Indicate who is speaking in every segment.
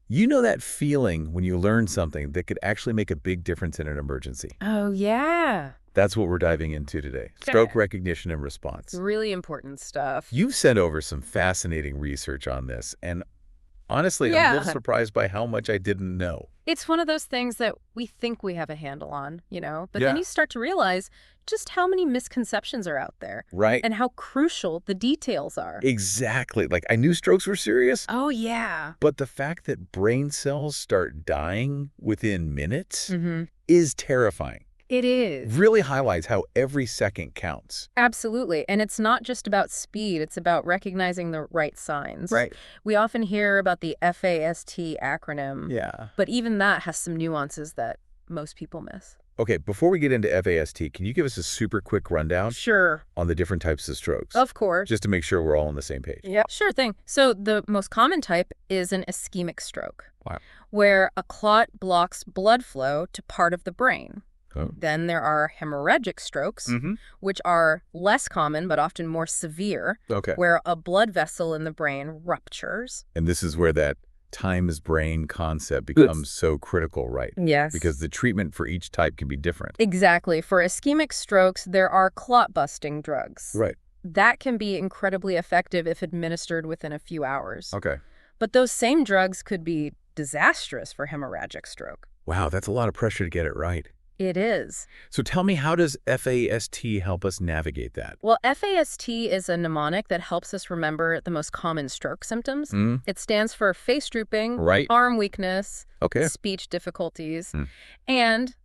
Speaker 1: You know that feeling when you learn something that could actually make a big difference in an emergency.
Speaker 2: Oh, yeah.
Speaker 1: That's what we're diving into today. Stroke recognition and response.
Speaker 2: Really important stuff.
Speaker 1: You've sent over some fascinating research on this, and honestly, I'm a little surprised by how much I didn't know.
Speaker 2: It's one of those things that we think we have a handle on, but then you start to realize just how many misconceptions are out there.
Speaker 1: Right.
Speaker 2: And how crucial the details are.
Speaker 1: Exactly. Like, I knew strokes were serious.
Speaker 2: Oh, yeah.
Speaker 1: But the fact that brain cells start dying within minutes is terrifying.
Speaker 2: It is.
Speaker 1: Really highlights how every second counts.
Speaker 2: Absolutely. And it's not just about speed. It's about recognizing the right signs.
Speaker 1: Right.
Speaker 2: We often hear about the F.A.S.T acronym.
Speaker 1: Yeah.
Speaker 2: But even that has some nuances that most people miss.
Speaker 1: Okay, before we get into F.A.S.T, can you give us a super quick rundown?
Speaker 2: Sure.
Speaker 1: On the different types of strokes?
Speaker 2: Of course.
Speaker 1: Just to make sure we're all on the same page.
Speaker 2: Yep. Sure thing. So the most common type is an ischemic stroke.
Speaker 1: Wow.
Speaker 2: Where a clot blocks blood flow to part of the brain.
Speaker 1: Oh.
Speaker 2: Then there are hemorrhagic strokes, which are less common but often more severe, where a blood vessel in the brain ruptures.
Speaker 1: And this is where that times brain concept becomes so critical, right?
Speaker 2: Yes.
Speaker 1: Because the treatment for each type can be different.
Speaker 2: Exactly. For ischemic strokes, there are clot-busting drugs.
Speaker 1: Right.
Speaker 2: That can be incredibly effective if administered within a few hours.
Speaker 1: Okay.
Speaker 2: But those same drugs could be disastrous for hemorrhagic stroke.
Speaker 1: Wow, that's a lot of pressure to get it right.
Speaker 2: It is.
Speaker 1: So tell me, how does F.A.S.T help us navigate that?
Speaker 2: Well, F.A.S.T is a mnemonic that helps us remember the most common stroke symptoms. It stands for face drooping, arm weakness, speech difficulties, and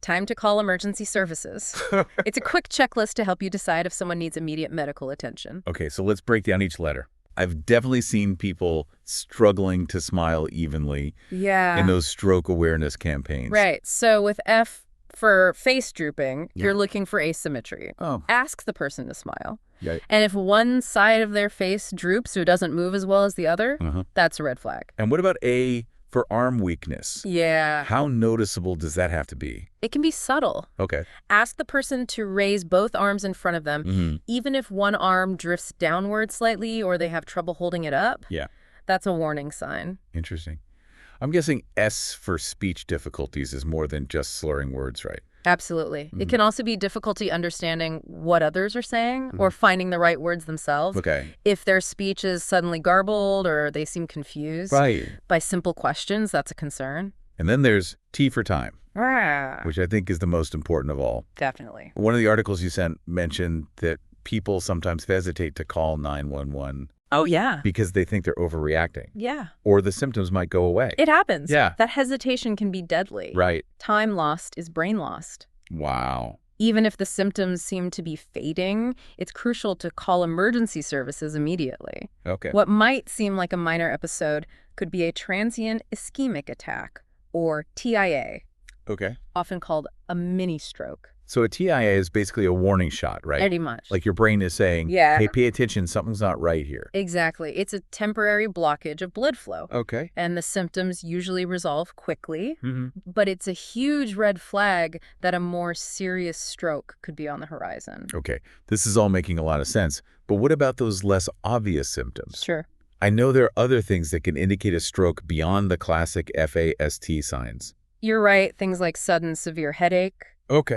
Speaker 2: time to call emergency services. It's a quick checklist to help you decide if someone needs immediate medical attention.
Speaker 1: Okay, so let's break down each letter. I've definitely seen people struggling to smile evenly in those stroke awareness campaigns.
Speaker 2: Right. So with F for face drooping, you're looking for asymmetry. Ask the person to smile. And if one side of their face droops or doesn't move as well as the other, that's a red flag.
Speaker 1: And what about A for arm weakness?
Speaker 2: Yeah.
Speaker 1: How noticeable does that have to be?
Speaker 2: It can be subtle.
Speaker 1: Okay.
Speaker 2: Ask the person to raise both arms in front of them, even if one arm drifts downward slightly or they have trouble holding it up.
Speaker 1: Yeah.
Speaker 2: That's a warning sign.
Speaker 1: Interesting. I'm guessing S for speech difficulties is more than just slurring words, right?
Speaker 2: Absolutely. It can also be difficulty understanding what others are saying or finding the right words themselves.
Speaker 1: Okay.
Speaker 2: If their speech is suddenly garbled or they seem confused by simple questions, that's a concern.
Speaker 1: And then there's T for time, which I think is the most important of all.
Speaker 2: Definitely.
Speaker 1: One of the articles you sent mentioned that people sometimes hesitate to call 911.
Speaker 2: Oh, yeah.
Speaker 1: Because they think they're overreacting.
Speaker 2: Yeah.
Speaker 1: Or the symptoms might go away.
Speaker 2: It happens.
Speaker 1: Yeah.
Speaker 2: That hesitation can be deadly.
Speaker 1: Right.
Speaker 2: Time lost is brain lost.
Speaker 1: Wow.
Speaker 2: Even if the symptoms seem to be fading, it's crucial to call emergency services immediately.
Speaker 1: Okay.
Speaker 2: What might seem like a minor episode could be a transient ischemic attack, or TIA.
Speaker 1: Okay.
Speaker 2: Often called a mini stroke.
Speaker 1: So a TIA is basically a warning shot, right?
Speaker 2: Pretty much.
Speaker 1: Like your brain is saying, hey, pay attention, something's not right here.
Speaker 2: Exactly. It's a temporary blockage of blood flow.
Speaker 1: Okay.
Speaker 2: And the symptoms usually resolve quickly, but it's a huge red flag that a more serious stroke could be on the horizon.
Speaker 1: Okay. This is all making a lot of sense. But what about those less obvious symptoms?
Speaker 2: Sure.
Speaker 1: I know there are other things that can indicate a stroke beyond the classic F.A.S.T signs.
Speaker 2: You're right. Things like sudden severe headache,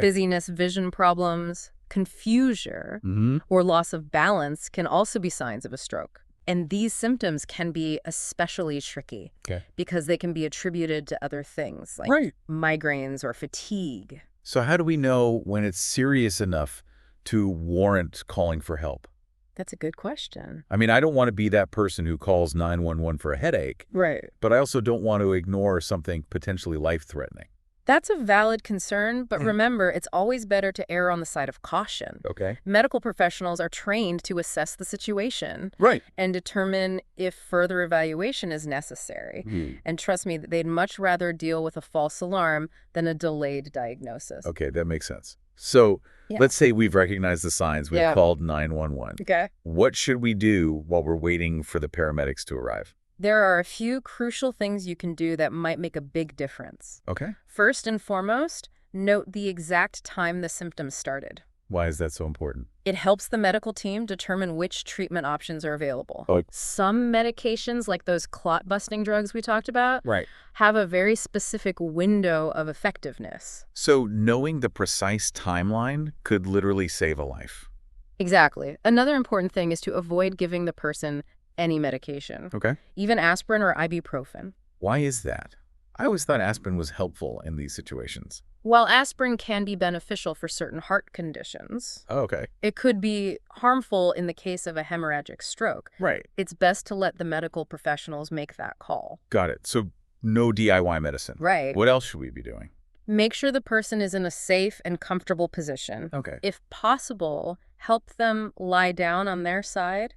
Speaker 2: dizziness, vision problems, confusion, or loss of balance can also be signs of a stroke. And these symptoms can be especially tricky because they can be attributed to other things like migraines or fatigue.
Speaker 1: So how do we know when it's serious enough to warrant calling for help?
Speaker 2: That's a good question.
Speaker 1: I mean, I don't want to be that person who calls 911 for a headache.
Speaker 2: Right.
Speaker 1: But I also don't want to ignore something potentially life-threatening.
Speaker 2: That's a valid concern, but remember, it's always better to err on the side of caution.
Speaker 1: Okay.
Speaker 2: Medical professionals are trained to assess the situation and determine if further evaluation is necessary. And trust me, they'd much rather deal with a false alarm than a delayed diagnosis.
Speaker 1: Okay, that makes sense. So let's say we've recognized the signs. We've called 911.
Speaker 2: Okay.
Speaker 1: What should we do while we're waiting for the paramedics to arrive?
Speaker 2: There are a few crucial things you can do that might make a big difference.
Speaker 1: Okay.
Speaker 2: First and foremost, note the exact time the symptoms started.
Speaker 1: Why is that so important?
Speaker 2: It helps the medical team determine which treatment options are available.
Speaker 1: Oh.
Speaker 2: Some medications, like those clot-busting drugs we talked about,
Speaker 1: Right.
Speaker 2: have a very specific window of effectiveness.
Speaker 1: So knowing the precise timeline could literally save a life.
Speaker 2: Exactly. Another important thing is to avoid giving the person any medication.
Speaker 1: Okay.
Speaker 2: Even aspirin or ibuprofen.
Speaker 1: Why is that? I always thought aspirin was helpful in these situations.
Speaker 2: While aspirin can be beneficial for certain heart conditions,
Speaker 1: Oh, okay.
Speaker 2: it could be harmful in the case of a hemorrhagic stroke.
Speaker 1: Right.
Speaker 2: It's best to let the medical professionals make that call.
Speaker 1: Got it. So no DIY medicine.
Speaker 2: Right.
Speaker 1: What else should we be doing?
Speaker 2: Make sure the person is in a safe and comfortable position.
Speaker 1: Okay.
Speaker 2: If possible, help them lie down on their side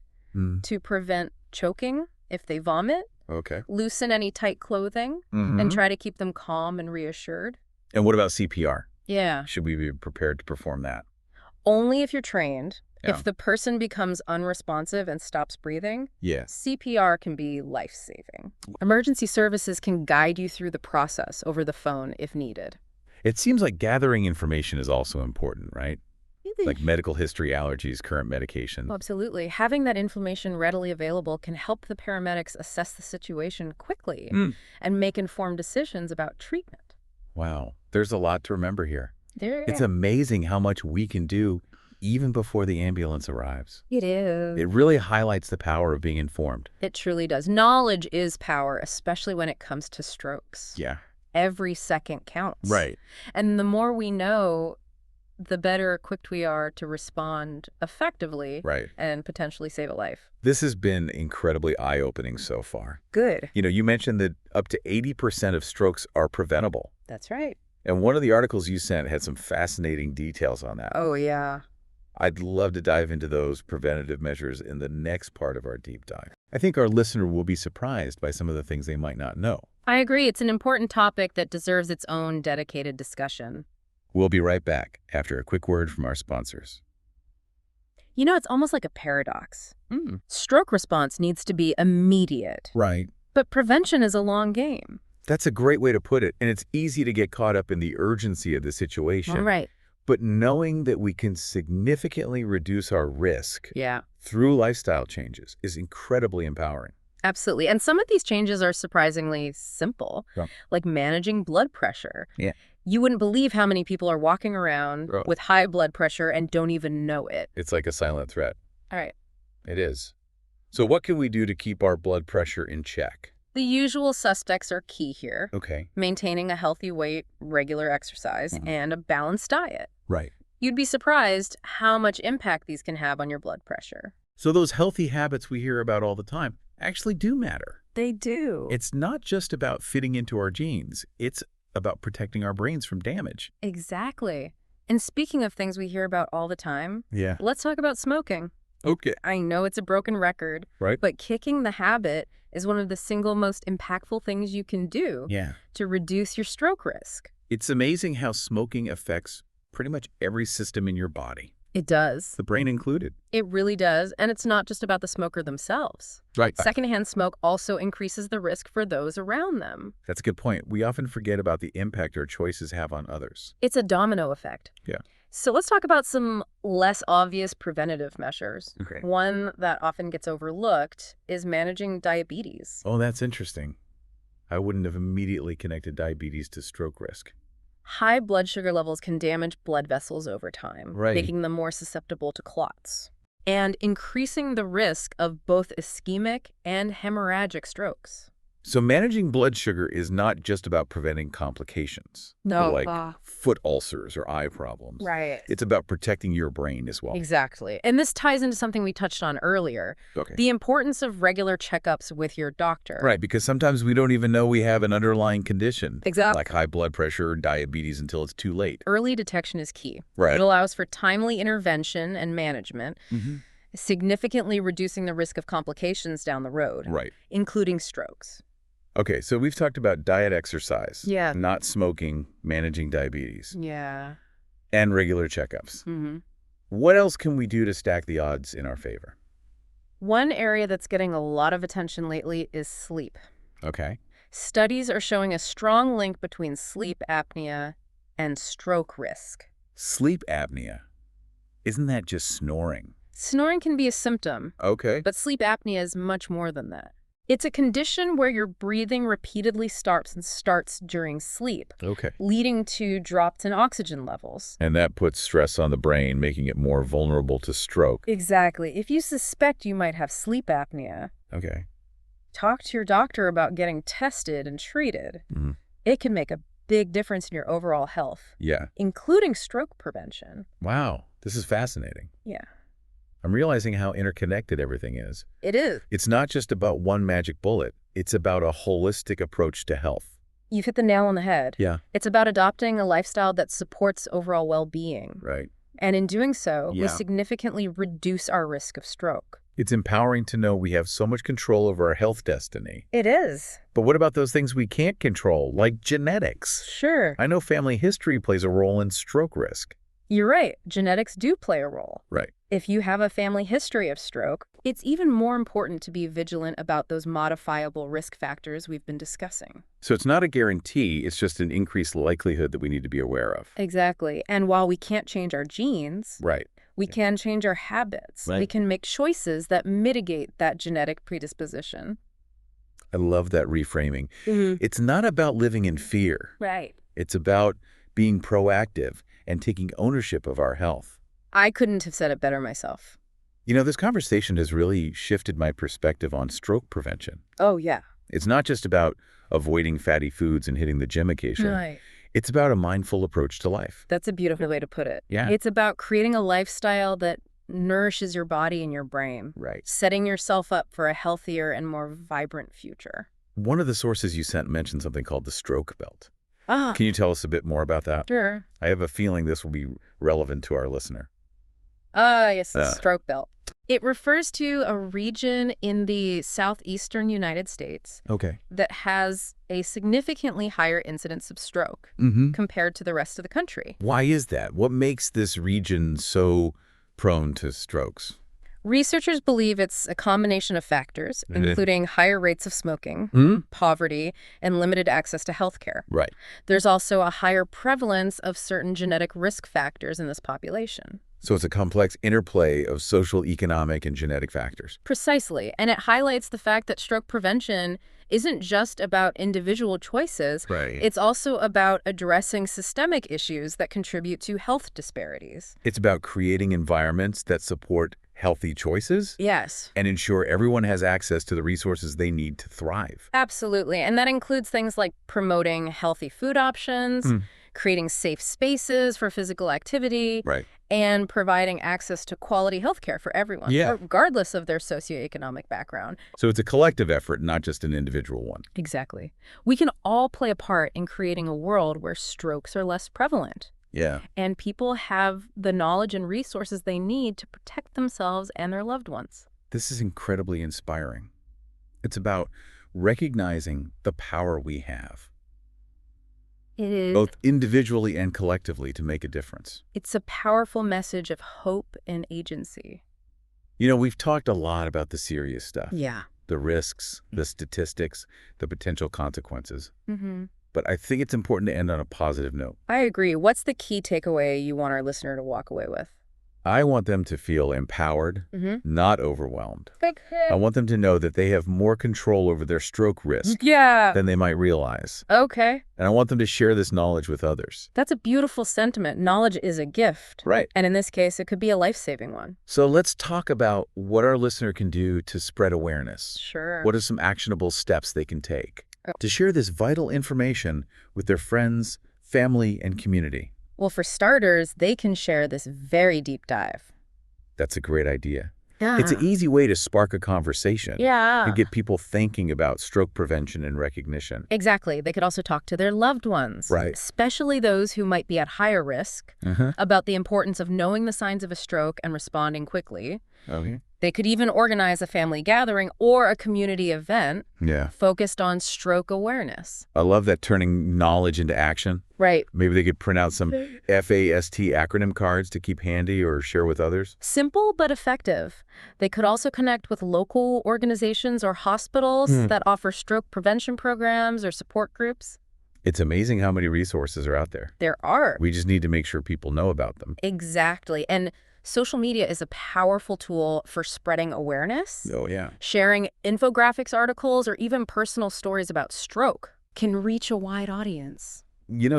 Speaker 2: to prevent choking if they vomit.
Speaker 1: Okay.
Speaker 2: Loosen any tight clothing and try to keep them calm and reassured.
Speaker 1: And what about CPR?
Speaker 2: Yeah.
Speaker 1: Should we be prepared to perform that?
Speaker 2: Only if you're trained.
Speaker 1: Yeah.
Speaker 2: If the person becomes unresponsive and stops breathing,
Speaker 1: Yes.
Speaker 2: CPR can be life-saving. Emergency services can guide you through the process over the phone if needed.
Speaker 1: It seems like gathering information is also important, right? Like medical history, allergies, current medication.
Speaker 2: Oh, absolutely. Having that information readily available can help the paramedics assess the situation quickly and make informed decisions about treatment.
Speaker 1: Wow. There's a lot to remember here. It's amazing how much we can do even before the ambulance arrives.
Speaker 2: It is.
Speaker 1: It really highlights the power of being informed.
Speaker 2: It truly does. Knowledge is power, especially when it comes to strokes.
Speaker 1: Yeah.
Speaker 2: Every second counts.
Speaker 1: Right.
Speaker 2: And the more we know, the better equipped we are to respond effectively and potentially save a life.
Speaker 1: This has been incredibly eye-opening so far.
Speaker 2: Good.
Speaker 1: You mentioned that up to 80% of strokes are preventable.
Speaker 2: That's right.
Speaker 1: And one of the articles you sent had some fascinating details on that.
Speaker 2: Oh, yeah.
Speaker 1: I'd love to dive into those preventative measures in the next part of our deep dive. I think our listener will be surprised by some of the things they might not know.
Speaker 2: I agree. It's an important topic that deserves its own dedicated discussion.
Speaker 1: We'll be right back after a quick word from our sponsors.
Speaker 2: It's almost like a paradox. Stroke response needs to be immediate.
Speaker 1: Right.
Speaker 2: But prevention is a long game.
Speaker 1: That's a great way to put it, and it's easy to get caught up in the urgency of the situation.
Speaker 2: Right.
Speaker 1: But knowing that we can significantly reduce our risk through lifestyle changes is incredibly empowering.
Speaker 2: Absolutely. And some of these changes are surprisingly simple, like managing blood pressure.
Speaker 1: Yeah.
Speaker 2: You wouldn't believe how many people are walking around with high blood pressure and don't even know it.
Speaker 1: It's like a silent threat.
Speaker 2: All right.
Speaker 1: It is. So what can we do to keep our blood pressure in check?
Speaker 2: The usual suspects are key here.
Speaker 1: Okay.
Speaker 2: Maintaining a healthy weight, regular exercise, and a balanced diet.
Speaker 1: Right.
Speaker 2: You'd be surprised how much impact these can have on your blood pressure.
Speaker 1: So those healthy habits we hear about all the time actually do matter.
Speaker 2: They do.
Speaker 1: It's not just about fitting into our genes. It's about protecting our brains from damage.
Speaker 2: Exactly. And speaking of things we hear about all the time, let's talk about smoking.
Speaker 1: Okay.
Speaker 2: I know it's a broken record, but kicking the habit is one of the single most impactful things you can do to reduce your stroke risk.
Speaker 1: It's amazing how smoking affects pretty much every system in your body.
Speaker 2: It does.
Speaker 1: The brain included.
Speaker 2: It really does. And it's not just about the smoker themselves.
Speaker 1: Right.
Speaker 2: Secondhand smoke also increases the risk for those around them.
Speaker 1: That's a good point. We often forget about the impact our choices have on others.
Speaker 2: It's a domino effect.
Speaker 1: Yeah.
Speaker 2: So let's talk about some less obvious preventative measures.
Speaker 1: Okay.
Speaker 2: One that often gets overlooked is managing diabetes.
Speaker 1: Oh, that's interesting. I wouldn't have immediately connected diabetes to stroke risk.
Speaker 2: High blood sugar levels can damage blood vessels over time, making them more susceptible to clots, and increasing the risk of both ischemic and hemorrhagic strokes.
Speaker 1: So managing blood sugar is not just about preventing complications.
Speaker 2: No.
Speaker 1: Like foot ulcers or eye problems.
Speaker 2: Right.
Speaker 1: It's about protecting your brain as well.
Speaker 2: Exactly. And this ties into something we touched on earlier.
Speaker 1: Okay.
Speaker 2: The importance of regular checkups with your doctor.
Speaker 1: Right, because sometimes we don't even know we have an underlying condition.
Speaker 2: Exactly.
Speaker 1: Like high blood pressure or diabetes until it's too late.
Speaker 2: Early detection is key.
Speaker 1: Right.
Speaker 2: It allows for timely intervention and management, significantly reducing the risk of complications down the road.
Speaker 1: Right.
Speaker 2: Including strokes.
Speaker 1: Okay, so we've talked about diet, exercise,
Speaker 2: Yeah.
Speaker 1: not smoking, managing diabetes,
Speaker 2: Yeah.
Speaker 1: and regular checkups. What else can we do to stack the odds in our favor?
Speaker 2: One area that's getting a lot of attention lately is sleep.
Speaker 1: Okay.
Speaker 2: Studies are showing a strong link between sleep apnea and stroke risk.
Speaker 1: Sleep apnea. Isn't that just snoring?
Speaker 2: Snoring can be a symptom,
Speaker 1: Okay.
Speaker 2: but sleep apnea is much more than that. It's a condition where your breathing repeatedly starts during sleep,
Speaker 1: Okay.
Speaker 2: leading to drops in oxygen levels.
Speaker 1: And that puts stress on the brain, making it more vulnerable to stroke.
Speaker 2: Exactly. If you suspect you might have sleep apnea,
Speaker 1: Okay.
Speaker 2: talk to your doctor about getting tested and treated.
Speaker 1: Mm-hmm.
Speaker 2: It can make a big difference in your overall health,
Speaker 1: Yeah.
Speaker 2: including stroke prevention.
Speaker 1: Wow. This is fascinating.
Speaker 2: Yeah,
Speaker 1: I'm realizing how interconnected everything is.
Speaker 2: it is.
Speaker 1: It's not just about one magic bullet. It's about a holistic approach to health.
Speaker 2: You've hit the nail on the head.
Speaker 1: Yeah.
Speaker 2: It's about adopting a lifestyle that supports overall well-being.
Speaker 1: Right.
Speaker 2: And in doing so, we
Speaker 1: Yeah.
Speaker 2: significantly reduce our risk of stroke.
Speaker 1: It's empowering to know we have so much control over our health destiny.
Speaker 2: It is.
Speaker 1: But what about those things we can't control, like genetics?
Speaker 2: Sure.
Speaker 1: I know family history plays a role in stroke risk.
Speaker 2: You're right. Genetics do play a role.
Speaker 1: Right.
Speaker 2: If you have a family history of stroke, it's even more important to be vigilant about those modifiable risk factors we've been discussing.
Speaker 1: So it's not a guarantee, it's just an increased likelihood that we need to be aware of.
Speaker 2: Exactly. And while we can't change our genes,
Speaker 1: Right.
Speaker 2: we can change our habits.
Speaker 1: Right.
Speaker 2: We can make choices that mitigate that genetic predisposition.
Speaker 1: I love that reframing.
Speaker 2: Mm-hmm.
Speaker 1: It's not about living in fear.
Speaker 2: Right.
Speaker 1: It's about being proactive and taking ownership of our health.
Speaker 2: I couldn't have said it better myself.
Speaker 1: You know, this conversation has really shifted my perspective on stroke prevention.
Speaker 2: Oh, yeah.
Speaker 1: It's not just about avoiding fatty foods and hitting the gym occasionally.
Speaker 2: Right.
Speaker 1: It's about a mindful approach to life.
Speaker 2: That's a beautiful way to put it.
Speaker 1: Yeah.
Speaker 2: It's about creating a lifestyle that nourishes your body and your brain,
Speaker 1: Right.
Speaker 2: setting yourself up for a healthier and more vibrant future.
Speaker 1: One of the sources you sent mentioned something called the stroke belt.
Speaker 2: Ah,
Speaker 1: Can you tell us a bit more about that?
Speaker 2: sure.
Speaker 1: I have a feeling this will be relevant to our listener.
Speaker 2: Yes, the stroke belt. It refers to a region in the southeastern United States
Speaker 1: Okay.
Speaker 2: that has a significantly higher incidence of stroke
Speaker 1: Mm-hmm.
Speaker 2: compared to the rest of the country.
Speaker 1: Why is that? What makes this region so prone to strokes?
Speaker 2: Researchers believe it's a combination of factors, including higher rates of smoking,
Speaker 1: Hmm?
Speaker 2: poverty, and limited access to health care.
Speaker 1: Right.
Speaker 2: There's also a higher prevalence of certain genetic risk factors in this population.
Speaker 1: So it's a complex interplay of social, economic, and genetic factors.
Speaker 2: Precisely. And it highlights the fact that stroke prevention isn't just about individual choices.
Speaker 1: Right.
Speaker 2: It's also about addressing systemic issues that contribute to health disparities.
Speaker 1: It's about creating environments that support healthy choices
Speaker 2: Yes.
Speaker 1: and ensure everyone has access to the resources they need to thrive.
Speaker 2: Absolutely. And that includes things like promoting healthy food options, creating safe spaces for physical activity,
Speaker 1: Right.
Speaker 2: and providing access to quality healthcare for everyone,
Speaker 1: Yeah.
Speaker 2: regardless of their socioeconomic background.
Speaker 1: So it's a collective effort, not just an individual one.
Speaker 2: Exactly. We can all play a part in creating a world where strokes are less prevalent,
Speaker 1: Yeah.
Speaker 2: and people have the knowledge and resources they need to protect themselves and their loved ones.
Speaker 1: This is incredibly inspiring. It's about recognizing the power we have,
Speaker 2: It is.
Speaker 1: both individually and collectively, to make a difference.
Speaker 2: It's a powerful message of hope and agency.
Speaker 1: You know, we've talked a lot about the serious stuff.
Speaker 2: Yeah.
Speaker 1: The risks, the statistics, the potential consequences.
Speaker 2: Mm-hmm.
Speaker 1: But I think it's important to end on a positive note.
Speaker 2: I agree. What's the key takeaway you want our listener to walk away with?
Speaker 1: I want them to feel empowered, not overwhelmed.
Speaker 2: Big
Speaker 1: I want them to know that they have more control over their stroke risk
Speaker 2: Yeah.
Speaker 1: than they might realize.
Speaker 2: Okay.
Speaker 1: And I want them to share this knowledge with others.
Speaker 2: That's a beautiful sentiment. Knowledge is a gift.
Speaker 1: Right.
Speaker 2: And in this case, it could be a life-saving one.
Speaker 1: So let's talk about what our listener can do to spread awareness.
Speaker 2: Sure.
Speaker 1: What are some actionable steps they can take
Speaker 2: Oh.
Speaker 1: to share this vital information with their friends, family, and community?
Speaker 2: Well, for starters, they can share this very deep dive.
Speaker 1: That's a great idea.
Speaker 2: Yeah.
Speaker 1: It's an easy way to spark a conversation
Speaker 2: Yeah.
Speaker 1: and get people thinking about stroke prevention and recognition.
Speaker 2: Exactly. They could also talk to their loved ones,
Speaker 1: Right.
Speaker 2: especially those who might be at higher risk, about the importance of knowing the signs of a stroke and responding quickly.
Speaker 1: Okay.
Speaker 2: They could even organize a family gathering or a community event
Speaker 1: Yeah.
Speaker 2: focused on stroke awareness.
Speaker 1: I love that, turning knowledge into action.
Speaker 2: Right.
Speaker 1: Maybe they could print out some F.A.S.T. acronym cards to keep handy or share with others.
Speaker 2: Simple but effective. They could also connect with local organizations or hospitals that offer stroke prevention programs or support groups.
Speaker 1: It's amazing how many resources are out there.
Speaker 2: There are.
Speaker 1: We just need to make sure people know about them.
Speaker 2: Exactly. And social media is a powerful tool for spreading awareness.
Speaker 1: Oh, yeah.
Speaker 2: Sharing infographics articles or even personal stories about stroke can reach a wide audience.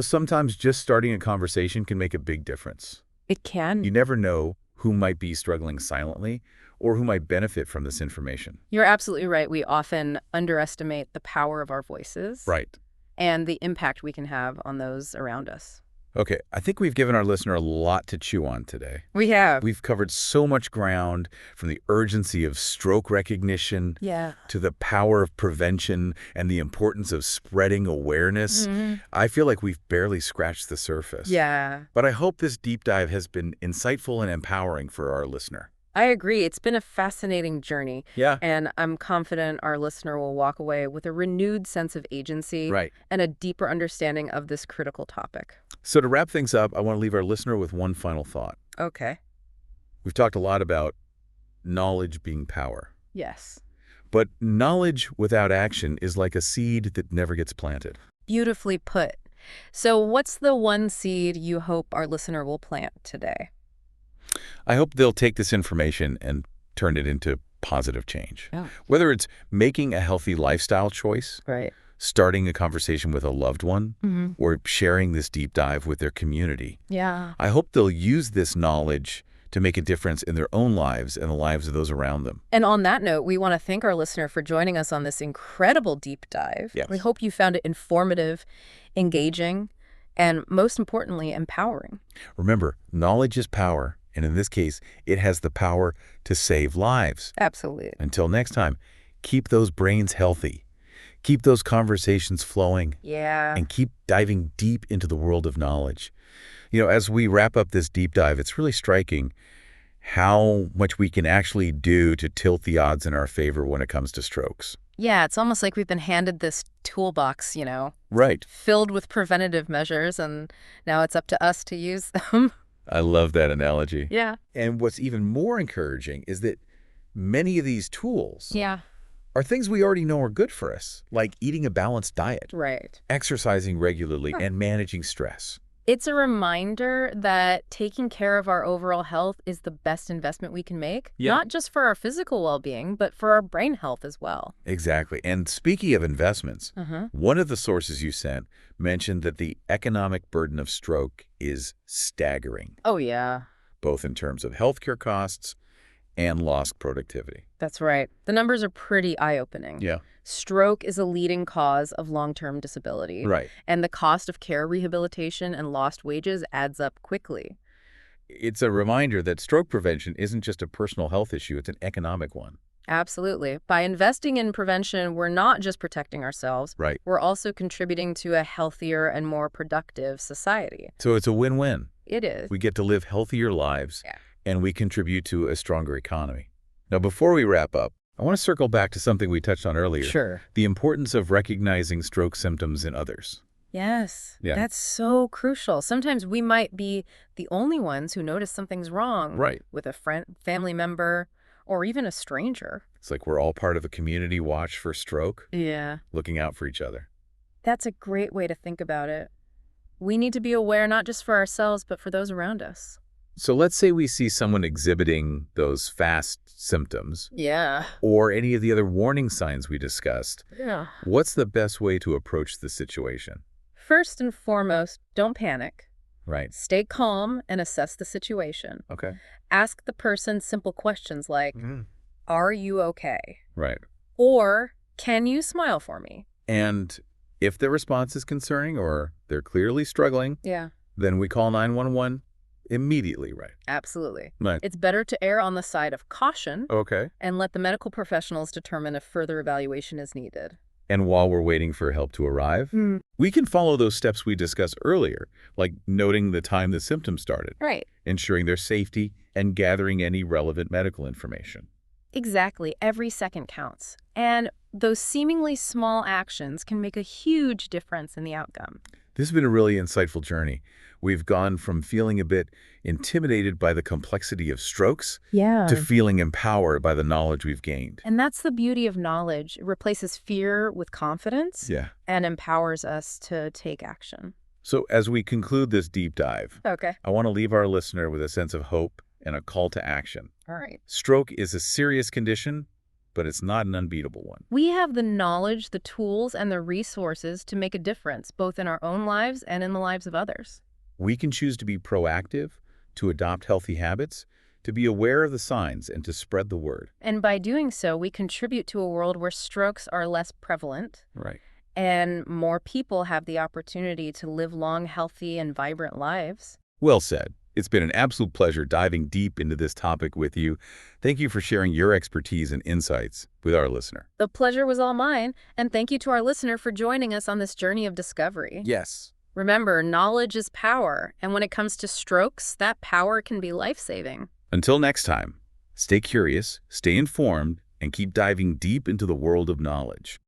Speaker 1: Sometimes just starting a conversation can make a big difference.
Speaker 2: It can.
Speaker 1: You never know who might be struggling silently or who might benefit from this information.
Speaker 2: You're absolutely right. We often underestimate the power of our voices.
Speaker 1: Right.
Speaker 2: And the impact we can have on those around us.
Speaker 1: Okay, I think we've given our listener a lot to chew on today.
Speaker 2: We have.
Speaker 1: We've covered so much ground, from the urgency of stroke recognition to the power of prevention and the importance of spreading awareness. I feel like we've barely scratched the surface.
Speaker 2: Yeah.
Speaker 1: But I hope this deep dive has been insightful and empowering for our listener.
Speaker 2: I agree. It's been a fascinating journey.
Speaker 1: Yeah.
Speaker 2: And I'm confident our listener will walk away with a renewed sense of agency and a deeper understanding of this critical topic.
Speaker 1: So to wrap things up, I want to leave our listener with one final thought.
Speaker 2: Okay.
Speaker 1: We've talked a lot about knowledge being power.
Speaker 2: Yes.
Speaker 1: But knowledge without action is like a seed that never gets planted.
Speaker 2: Beautifully put. So what's the one seed you hope our listener will plant today?
Speaker 1: I hope they'll take this information and turn it into positive change.
Speaker 2: Oh.
Speaker 1: Whether it's making a healthy lifestyle choice, starting a conversation with a loved one, or sharing this deep dive with their community.
Speaker 2: Yeah.
Speaker 1: I hope they'll use this knowledge to make a difference in their own lives and the lives of those around them.
Speaker 2: And on that note, we want to thank our listener for joining us on this incredible deep dive.
Speaker 1: Yes.
Speaker 2: We hope you found it informative, engaging, and most importantly, empowering.
Speaker 1: Remember, knowledge is power. And in this case, it has the power to save lives.
Speaker 2: Absolutely.
Speaker 1: Until next time, keep those brains healthy. Keep those conversations flowing.
Speaker 2: Yeah.
Speaker 1: And keep diving deep into the world of knowledge. As we wrap up this deep dive, it's really striking how much we can actually do to tilt the odds in our favor when it comes to strokes.
Speaker 2: Yeah, it's almost like we've been handed this toolbox,
Speaker 1: Right.
Speaker 2: filled with preventative measures, and now it's up to us to use them.
Speaker 1: I love that analogy.
Speaker 2: Yeah.
Speaker 1: And what's even more encouraging is that many of these tools are things we already know are good for us, like eating a balanced diet, exercising regularly, and managing stress.
Speaker 2: It's a reminder that taking care of our overall health is the best investment we can make, not just for our physical well-being, but for our brain health as well.
Speaker 1: Exactly. And speaking of investments, one of the sources you sent mentioned that the economic burden of stroke is staggering.
Speaker 2: Oh, yeah.
Speaker 1: Both in terms of healthcare costs and lost productivity.
Speaker 2: That's right. The numbers are pretty eye-opening.
Speaker 1: Yeah.
Speaker 2: Stroke is a leading cause of long-term disability.
Speaker 1: Right.
Speaker 2: And the cost of care rehabilitation and lost wages adds up quickly.
Speaker 1: It's a reminder that stroke prevention isn't just a personal health issue, it's an economic one.
Speaker 2: Absolutely. By investing in prevention, we're not just protecting ourselves.
Speaker 1: Right.
Speaker 2: We're also contributing to a healthier and more productive society.
Speaker 1: So it's a win-win.
Speaker 2: It is.
Speaker 1: We get to live healthier lives, and we contribute to a stronger economy. Now, before we wrap up, I want to circle back to something we touched on earlier.
Speaker 2: Sure.
Speaker 1: The importance of recognizing stroke symptoms in others.
Speaker 2: Yes. Yeah. That's so crucial. Sometimes we might be the only ones who notice something's wrong with a friend, family member, or even a stranger.
Speaker 1: It's like we're all part of a community watch for stroke.
Speaker 2: Yeah.
Speaker 1: Looking out for each other.
Speaker 2: That's a great way to think about it. We need to be aware not just for ourselves, but for those around us.
Speaker 1: So let's say we see someone exhibiting those F.A.S.T symptoms.
Speaker 2: Yeah.
Speaker 1: Or any of the other warning signs we discussed.
Speaker 2: Yeah.
Speaker 1: What's the best way to approach the situation?
Speaker 2: First and foremost, don't panic.
Speaker 1: Right.
Speaker 2: Stay calm and assess the situation.
Speaker 1: Okay.
Speaker 2: Ask the person simple questions like, are you okay?
Speaker 1: Right.
Speaker 2: Or, can you smile for me?
Speaker 1: And if their response is concerning or they're clearly struggling, then we call 911 immediately, right?
Speaker 2: Absolutely.
Speaker 1: Right.
Speaker 2: It's better to err on the side of caution and let the medical professionals determine if further evaluation is needed.
Speaker 1: And while we're waiting for help to arrive, we can follow those steps we discussed earlier, like noting the time the symptoms started, ensuring their safety, and gathering any relevant medical information.
Speaker 2: Exactly. Every second counts. And those seemingly small actions can make a huge difference in the outcome.
Speaker 1: This has been a really insightful journey. We've gone from feeling a bit intimidated by the complexity of strokes to feeling empowered by the knowledge we've gained.
Speaker 2: And that's the beauty of knowledge. It replaces fear with confidence and empowers us to take action.
Speaker 1: So as we conclude this deep dive, I want to leave our listener with a sense of hope and a call to action.
Speaker 2: All right.
Speaker 1: Stroke is a serious condition, but it's not an unbeatable one.
Speaker 2: We have the knowledge, the tools, and the resources to make a difference, both in our own lives and in the lives of others.
Speaker 1: We can choose to be proactive, to adopt healthy habits, to be aware of the signs, and to spread the word.
Speaker 2: And by doing so, we contribute to a world where strokes are less prevalent.
Speaker 1: Right.
Speaker 2: And more people have the opportunity to live long, healthy, and vibrant lives.
Speaker 1: Well said. It's been an absolute pleasure diving deep into this topic with you. Thank you for sharing your expertise and insights with our listener.
Speaker 2: The pleasure was all mine, and thank you to our listener for joining us on this journey of discovery.
Speaker 1: Yes.
Speaker 2: Remember, knowledge is power, and when it comes to strokes, that power can be life-saving.
Speaker 1: Until next time, stay curious, stay informed, and keep diving deep into the world of knowledge.